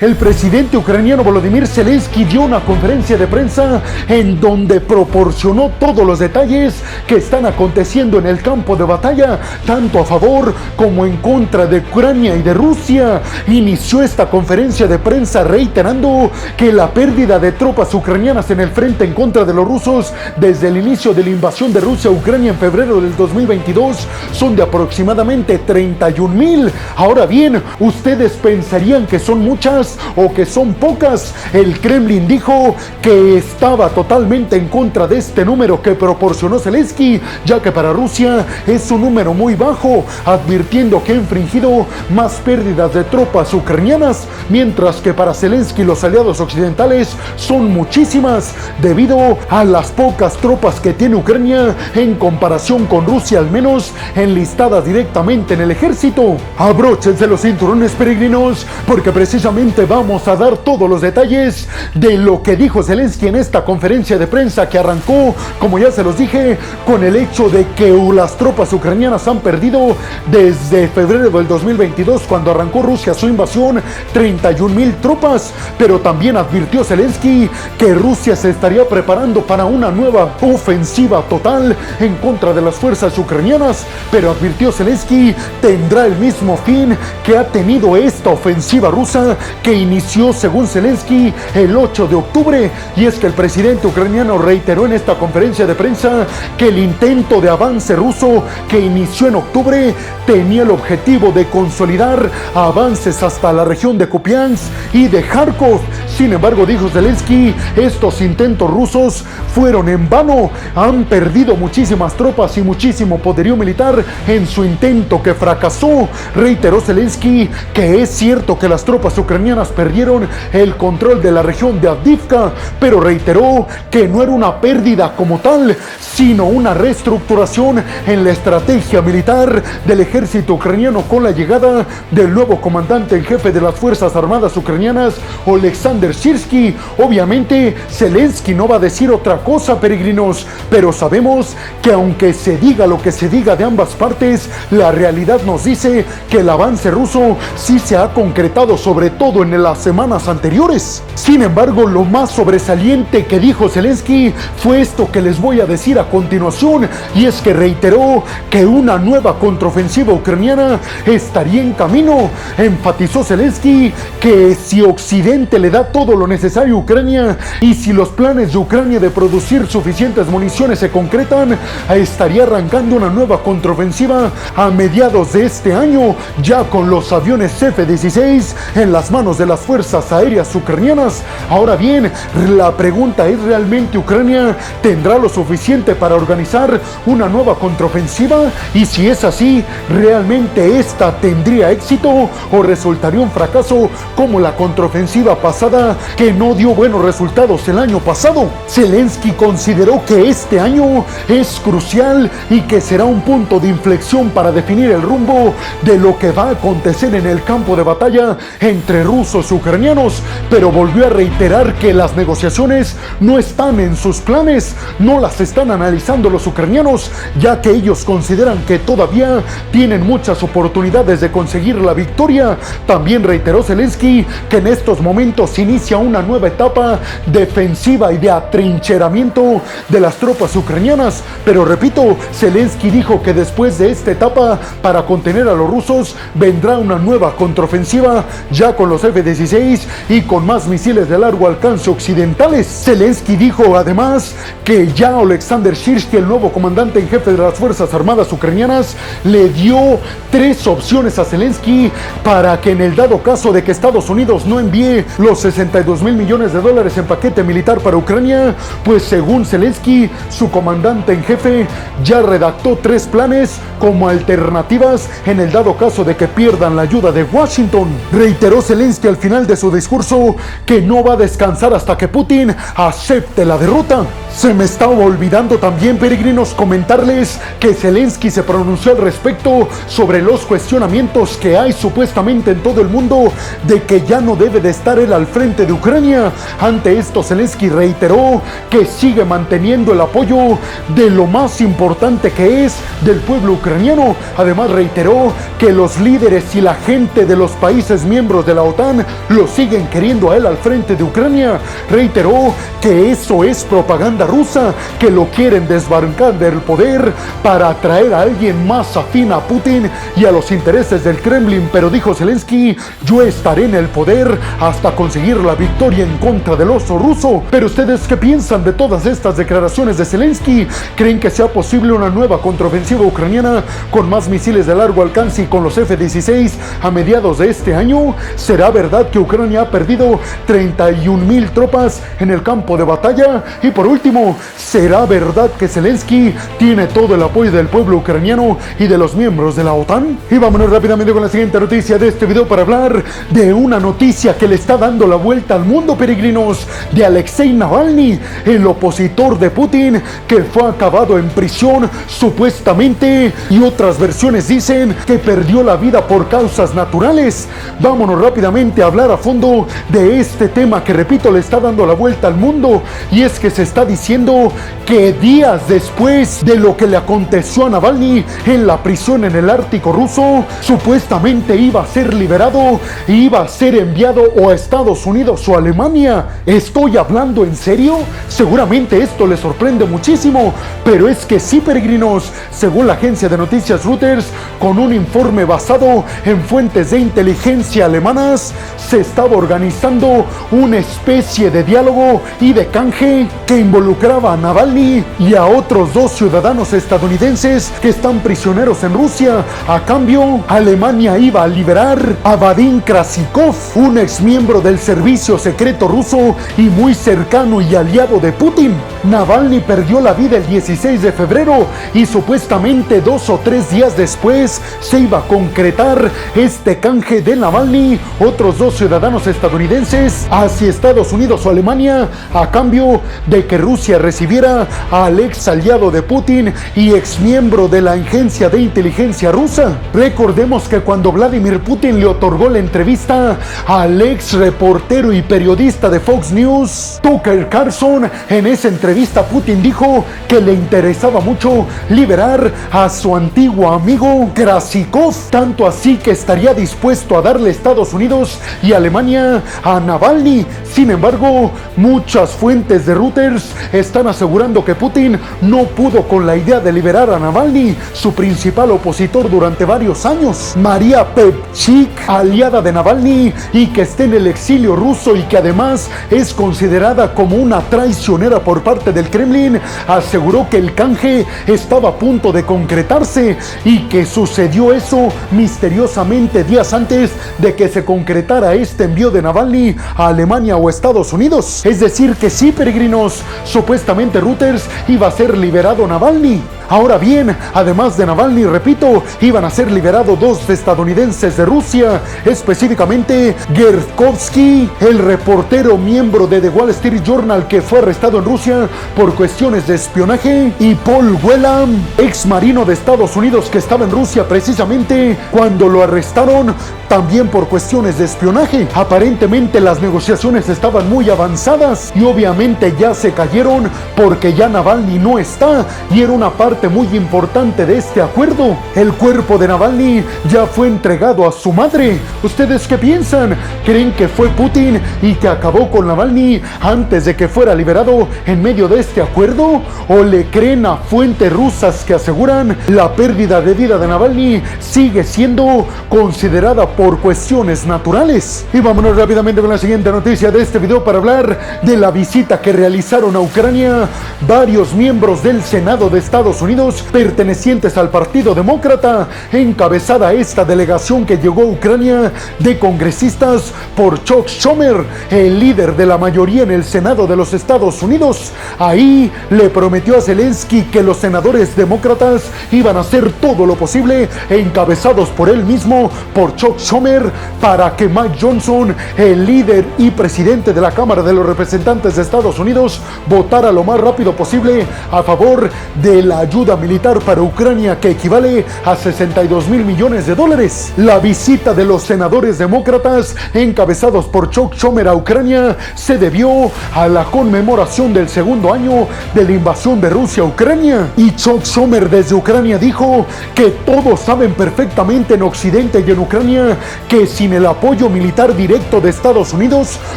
El presidente ucraniano Volodymyr Zelensky dio una conferencia de prensa en donde proporcionó todos los detalles que están aconteciendo en el campo de batalla, tanto a favor como en contra de Ucrania y de Rusia. Inició esta conferencia de prensa reiterando que la pérdida de tropas ucranianas en el frente en contra de los rusos desde el inicio de la invasión de Rusia a Ucrania en febrero del 2022 son de aproximadamente 31,000. Ahora bien, ustedes pensarían que son muchas o que son pocas. El Kremlin dijo que estaba totalmente en contra de este número que proporcionó Zelensky, ya que para Rusia es un número muy bajo, advirtiendo que ha infringido más pérdidas de tropas ucranianas, mientras que para Zelensky y los aliados occidentales son muchísimas, debido a las pocas tropas que tiene Ucrania en comparación con Rusia, al menos enlistadas directamente en el ejército. Abróchense los cinturones, peregrinos, porque precisamente vamos a dar todos los detalles de lo que dijo Zelensky en esta conferencia de prensa que arrancó, como ya se los dije, con el hecho de que las tropas ucranianas han perdido desde febrero del 2022, cuando arrancó Rusia su invasión, 31,000 tropas, pero también advirtió Zelensky que Rusia se estaría preparando para una nueva ofensiva total en contra de las fuerzas ucranianas, pero advirtió Zelensky tendrá el mismo fin que ha tenido esta ofensiva rusa que inició, según Zelensky, el 8 de octubre, y es que el presidente ucraniano reiteró en esta conferencia de prensa que el intento de avance ruso que inició en octubre tenía el objetivo de consolidar avances hasta la región de Kupiansk y de Kharkov. Sin embargo, dijo Zelensky, estos intentos rusos fueron en vano, han perdido muchísimas tropas y muchísimo poderío militar en su intento que fracasó. Reiteró Zelensky que es cierto que las tropas ucranianas perdieron el control de la región de Avdiivka, pero reiteró que no era una pérdida como tal, sino una reestructuración en la estrategia militar del ejército ucraniano con la llegada del nuevo comandante en jefe de las Fuerzas Armadas ucranianas, Oleksandr Syrskyi. Obviamente, Zelensky no va a decir otra cosa, peregrinos, pero sabemos que aunque se diga lo que se diga de ambas partes, la realidad nos dice que el avance ruso sí se ha concretado, sobre todo en las semanas anteriores. Sin embargo, lo más sobresaliente que dijo Zelensky fue esto que les voy a decir a continuación, y es que reiteró que una nueva contraofensiva ucraniana estaría en camino. Enfatizó Zelensky que si Occidente le da todo lo necesario a Ucrania y si los planes de Ucrania de producir suficientes municiones se concretan, estaría arrancando una nueva contraofensiva a mediados de este año, ya con los aviones F-16 en las manos de las fuerzas aéreas ucranianas. Ahora bien, la pregunta es, ¿realmente Ucrania tendrá lo suficiente para organizar una nueva contraofensiva? Y si es así, ¿realmente esta tendría éxito o resultaría un fracaso como la contraofensiva pasada, que no dio buenos resultados el año pasado? Zelensky consideró que este año es crucial y que será un punto de inflexión para definir el rumbo de lo que va a acontecer en el campo de batalla entre rusos y ucranianos, pero volvió a reiterar que las negociaciones no están en sus planes, no las están analizando los ucranianos, ya que ellos consideran que todavía tienen muchas oportunidades de conseguir la victoria. También reiteró Zelensky que en estos momentos inicia una nueva etapa defensiva y de atrincheramiento de las tropas ucranianas, pero repito, Zelensky dijo que después de esta etapa para contener a los rusos vendrá una nueva contraofensiva, ya con los F-16 y con más misiles de largo alcance occidentales. Zelensky dijo además que ya Oleksandr Syrskyi, el nuevo comandante en jefe de las Fuerzas Armadas ucranianas, le dio 3 opciones a Zelensky para que en el dado caso de que Estados Unidos no envíe los 62,000 millones de dólares en paquete militar para Ucrania, pues según Zelensky, su comandante en jefe ya redactó 3 planes como alternativas en el dado caso de que pierdan la ayuda de Washington. Reiteró Zelensky al final de su discurso que no va a descansar hasta que Putin acepte la derrota. Se me estaba olvidando también, peregrinos, comentarles que Zelensky se pronunció al respecto sobre los cuestionamientos que hay supuestamente en todo el mundo de que ya no debe de estar él al frente frente de Ucrania. Ante esto, Zelensky reiteró que sigue manteniendo el apoyo de lo más importante que es del pueblo ucraniano. Además, reiteró que los líderes y la gente de los países miembros de la OTAN lo siguen queriendo a él al frente de Ucrania. Reiteró que eso es propaganda rusa, que lo quieren desbancar del poder para atraer a alguien más afín a Putin y a los intereses del Kremlin. Pero dijo Zelensky: yo estaré en el poder hasta conseguir la victoria en contra del oso ruso. Pero ustedes, ¿qué piensan de todas estas declaraciones de Zelensky? ¿Creen que sea posible una nueva contraofensiva ucraniana con más misiles de largo alcance y con los F-16 a mediados de este año? ¿Será verdad que Ucrania ha perdido 31,000 tropas en el campo de batalla? Y por último, ¿será verdad que Zelensky tiene todo el apoyo del pueblo ucraniano y de los miembros de la OTAN? Y vámonos rápidamente con la siguiente noticia de este video para hablar de una noticia que le está dando la vuelta al mundo, peregrinos, de Alexei Navalny, el opositor de Putin, que fue acabado en prisión supuestamente, y otras versiones dicen que perdió la vida por causas naturales. Vámonos rápidamente a hablar a fondo de este tema que, repito, le está dando la vuelta al mundo, y es que se está diciendo que días después de lo que le aconteció a Navalny en la prisión en el Ártico ruso, supuestamente iba a ser liberado e iba a ser enviado o a Estados Unidos o a Alemania. ¿Estoy hablando en serio? Seguramente esto les sorprende muchísimo, pero es que sí, peregrinos. Según la agencia de noticias Reuters, con un informe basado en fuentes de inteligencia alemanas, se estaba organizando una especie de diálogo y de canje que involucraba a Navalny y a otros 2 ciudadanos estadounidenses que están prisioneros en Rusia. A cambio, Alemania iba a liberar a Vadim Krasikov, un ex miembro del servicio secreto ruso y muy cercano y aliado de Putin. Navalny perdió la vida el 16 de febrero y supuestamente 2 o 3 días después se iba a concretar este canje de Navalny, otros 2 ciudadanos estadounidenses, hacia Estados Unidos o Alemania, a cambio de que Rusia recibiera al ex aliado de Putin y ex miembro de la agencia de inteligencia rusa. Recordemos que cuando Vladimir Putin le otorgó la entrevista al ex reportero y periodista de Fox News, Tucker Carlson, en esa entrevista Putin dijo que le interesaba mucho liberar a su antiguo amigo Krasikov, tanto así que estaría dispuesto a darle a Estados Unidos y Alemania a Navalny. Sin embargo, muchas fuentes de Reuters están asegurando que Putin no pudo con la idea de liberar a Navalny, su principal opositor durante varios años. María Pevchik, aliada de Navalny y que está en el exilio ruso y que además es considerada como una traicionera por parte del Kremlin, aseguró que el canje estaba a punto de concretarse y que sucedió eso misteriosamente días antes de que se concretara este envío de Navalny a Alemania o Estados Unidos. Es decir que sí, peregrinos, supuestamente Reuters iba a ser liberado Navalny. Ahora bien, además de Navalny, repito, iban a ser liberados 2 estadounidenses de Rusia, específicamente Gerkovsky, el reportero miembro de The Wall Street Journal que fue arrestado en Rusia por cuestiones de espionaje, y Paul Whelan, ex marino de Estados Unidos que estaba en Rusia precisamente cuando lo arrestaron, también por cuestiones de espionaje. Aparentemente las negociaciones estaban muy avanzadas y obviamente ya se cayeron porque ya Navalny no está y era una parte muy importante de este acuerdo. El cuerpo de Navalny ya fue entregado a su madre. ¿Ustedes qué piensan? ¿Creen que fue Putin y que acabó con Navalny antes de que fuera liberado en medio de este acuerdo? ¿O le creen a fuentes rusas que aseguran la pérdida de vida de Navalny sigue siendo considerada por cuestiones naturales? Y vámonos rápidamente con la siguiente noticia de este video para hablar de la visita que realizaron a Ucrania varios miembros del Senado de Estados Unidos pertenecientes al Partido Demócrata. Encabezada esta delegación que llegó a Ucrania de congresistas por Chuck Schumer, el líder de la mayoría en el Senado de los Estados Unidos. Ahí le prometió a Zelensky que los senadores demócratas iban a hacer todo lo posible, encabezados por él mismo, por Chuck Schumer, para que Mike Johnson, el líder y presidente de la Cámara de los Representantes de Estados Unidos, votara lo más rápido posible a favor de la ayuda militar para Ucrania que equivale a 62,000 millones de dólares. La visita de los senadores demócratas encabezados por Chuck Schumer a Ucrania se debió a la conmemoración del segundo año de la invasión de Rusia a Ucrania. Y Chuck Schumer desde Ucrania dijo que todos saben perfectamente en Occidente y en Ucrania que sin el apoyo militar directo de Estados Unidos,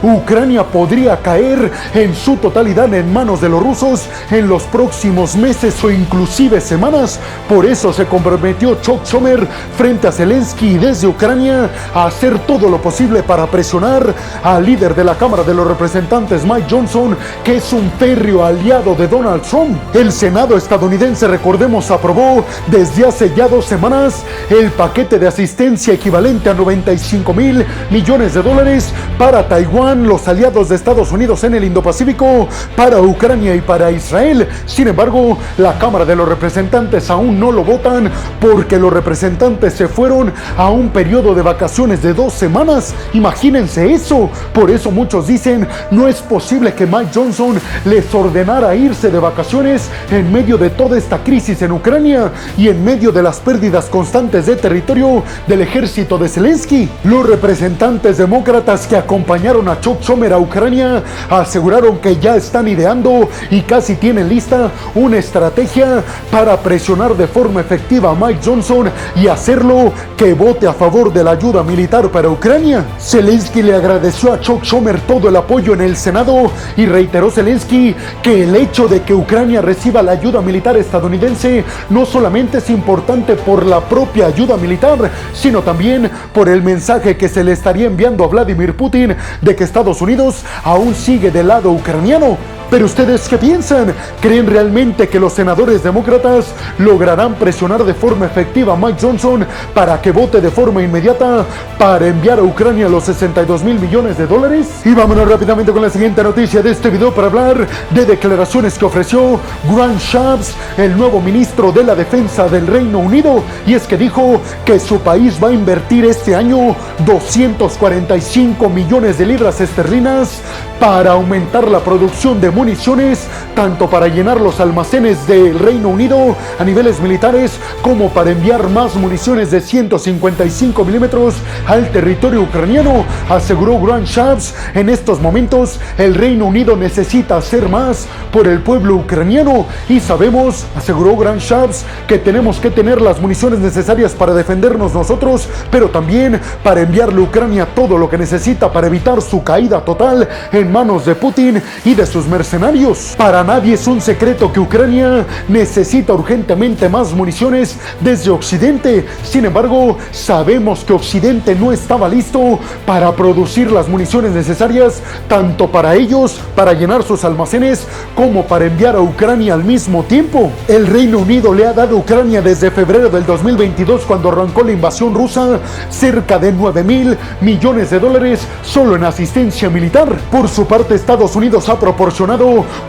Ucrania podría caer en su totalidad en manos de los rusos en los próximos meses o inclusive semanas. Por eso se comprometió Chuck Schumer frente a Zelensky desde Ucrania a hacer todo lo posible para presionar al líder de la Cámara de los Representantes, Mike Johnson, que es un férreo aliado de Donald Trump. El Senado estadounidense, recordemos, aprobó desde hace ya 2 semanas el paquete de asistencia equivalente a 95,000 millones de dólares para Taiwán, los aliados de Estados Unidos en el Indo-Pacífico, para Ucrania y para Israel. Sin embargo, la Cámara de los Representantes aún no lo votan porque los representantes se fueron a un periodo de vacaciones de 2 semanas. Imagínense eso. Por eso muchos dicen, no es posible que Mike Johnson les ordenara irse de vacaciones en medio de toda esta crisis en Ucrania y en medio de las pérdidas constantes de territorio del ejército de Zelensky. Los representantes demócratas que acompañaron a Chuck Schumer a Ucrania aseguraron que ya están ideando y casi tienen lista una estrategia para presionar de forma efectiva a Mike Johnson y hacerlo que vote a favor de la ayuda militar para Ucrania. Zelensky le agradeció a Chuck Schumer todo el apoyo en el Senado y reiteró Zelensky que el hecho de que Ucrania reciba la ayuda militar estadounidense no solamente es importante por la propia ayuda militar, sino también por el mensaje que se le estaría enviando a Vladimir Putin de que Estados Unidos aún sigue del lado ucraniano. Pero ¿ustedes qué piensan? ¿Creen realmente que los senadores demócratas lograrán presionar de forma efectiva a Mike Johnson para que vote de forma inmediata para enviar a Ucrania los 62,000 millones de dólares? Y vámonos rápidamente con la siguiente noticia de este video para hablar de declaraciones que ofreció Grant Shapps, el nuevo ministro de la Defensa del Reino Unido. Y es que dijo que su país va a invertir este año 245 millones de libras esterlinas para aumentar la producción de municiones, tanto para llenar los almacenes del Reino Unido a niveles militares, como para enviar más municiones de 155 milímetros al territorio ucraniano, aseguró Grant Shapps. En estos momentos, el Reino Unido necesita hacer más por el pueblo ucraniano y sabemos, aseguró Grant Shapps, que tenemos que tener las municiones necesarias para defendernos nosotros, pero también para enviarle a Ucrania todo lo que necesita para evitar su caída total en manos de Putin y de sus mercenarios. Para nadie es un secreto que Ucrania necesita urgentemente más municiones desde Occidente. Sin embargo, sabemos que Occidente no estaba listo para producir las municiones necesarias, tanto para ellos, para llenar sus almacenes, como para enviar a Ucrania al mismo tiempo. El Reino Unido le ha dado a Ucrania desde febrero del 2022, cuando arrancó la invasión rusa, cerca de 9,000 millones de dólares solo en asistencia militar. Por su parte, Estados Unidos ha proporcionado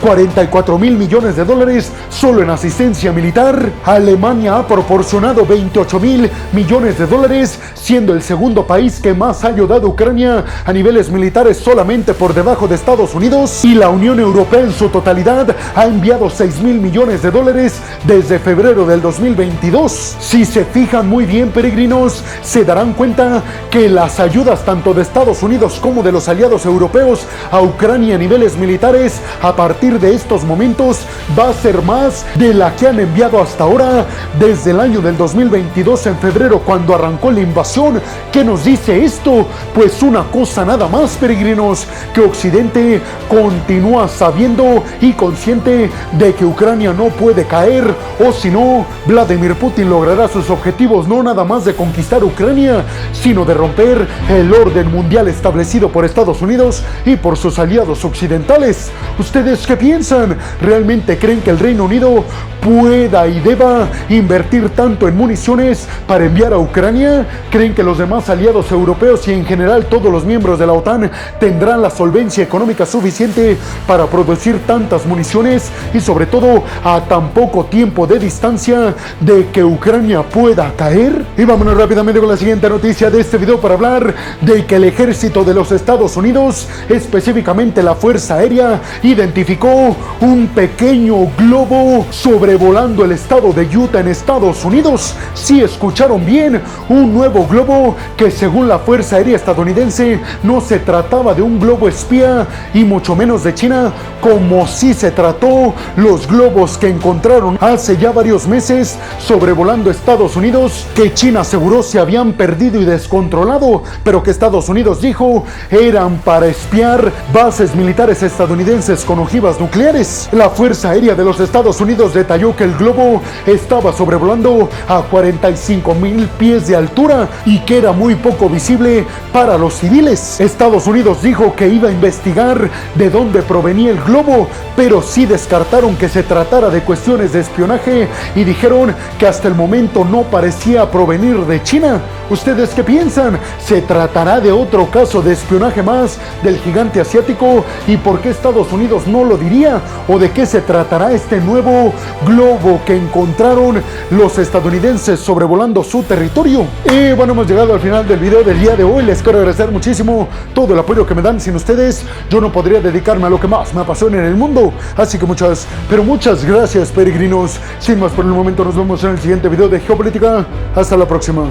44,000 millones de dólares solo en asistencia militar. Alemania ha proporcionado 28,000 millones de dólares, siendo el segundo país que más ha ayudado a Ucrania a niveles militares, solamente por debajo de Estados Unidos. Y la Unión Europea en su totalidad ha enviado 6,000 millones de dólares desde febrero del 2022. Si se fijan muy bien, peregrinos, se darán cuenta que las ayudas tanto de Estados Unidos como de los aliados europeos a Ucrania a niveles militares a partir de estos momentos va a ser más de la que han enviado hasta ahora desde el año del 2022 en febrero, cuando arrancó la invasión. ¿Qué nos dice esto? Pues una cosa nada más, peregrinos, que Occidente continúa sabiendo y consciente de que Ucrania no puede caer, o si no, Vladimir Putin logrará sus objetivos no nada más de conquistar Ucrania, sino de romper el orden mundial establecido por Estados Unidos y por sus aliados occidentales. ¿Ustedes qué piensan? ¿Realmente creen que el Reino Unido pueda y deba invertir tanto en municiones para enviar a Ucrania? ¿Creen que los demás aliados europeos y en general todos los miembros de la OTAN tendrán la solvencia económica suficiente para producir tantas municiones y sobre todo a tan poco tiempo de distancia de que Ucrania pueda caer? Y vámonos rápidamente con la siguiente noticia de este video para hablar de que el ejército de los Estados Unidos, específicamente Irónicamente, la Fuerza Aérea identificó un pequeño globo sobrevolando el estado de Utah en Estados Unidos. Sí, escucharon bien, un nuevo globo que según la Fuerza Aérea estadounidense no se trataba de un globo espía y mucho menos de China, como si se trató los globos que encontraron hace ya varios meses sobrevolando Estados Unidos, que China aseguró se habían perdido y descontrolado, pero que Estados Unidos dijo eran para espiar bases militares estadounidenses con ojivas nucleares. La Fuerza Aérea de los Estados Unidos detalló que el globo estaba sobrevolando a 45,000 pies de altura y que era muy poco visible para los civiles. Estados Unidos dijo que iba a investigar de dónde provenía el globo, pero sí descartaron que se tratara de cuestiones de espionaje y dijeron que hasta el momento no parecía provenir de China. ¿Ustedes qué piensan? ¿Se tratará de otro caso de espionaje más del gigante asiático? ¿Y por qué Estados Unidos no lo diría? ¿O de qué se tratará este nuevo globo que encontraron los estadounidenses sobrevolando su territorio? Y bueno, hemos llegado al final del video del día de hoy. Les quiero agradecer muchísimo todo el apoyo que me dan. Sin ustedes yo no podría dedicarme a lo que más me apasiona en el mundo. Así que muchas, pero muchas gracias, peregrinos. Sin más por el momento, nos vemos en el siguiente video de Geopolítica. Hasta la próxima.